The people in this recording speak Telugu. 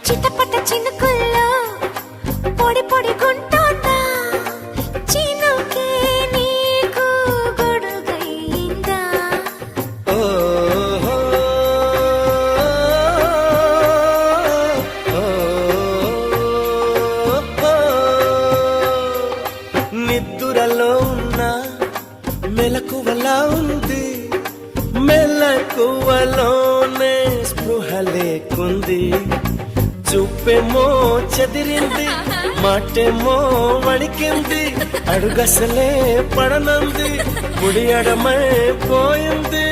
చిటపట చినుకుల్లో పొడి పొడి గుంటోందా చినుకే నీకు గొడుగైందా నిద్దురలో ఉన్న మెలకువలా ఉంది మెలకువలోనే స్పృహ లేకుంది చూపేమో చెదిరింది మాటేమో వణికింది అడుగసలే పడనంది ముడి అడమై పోయింది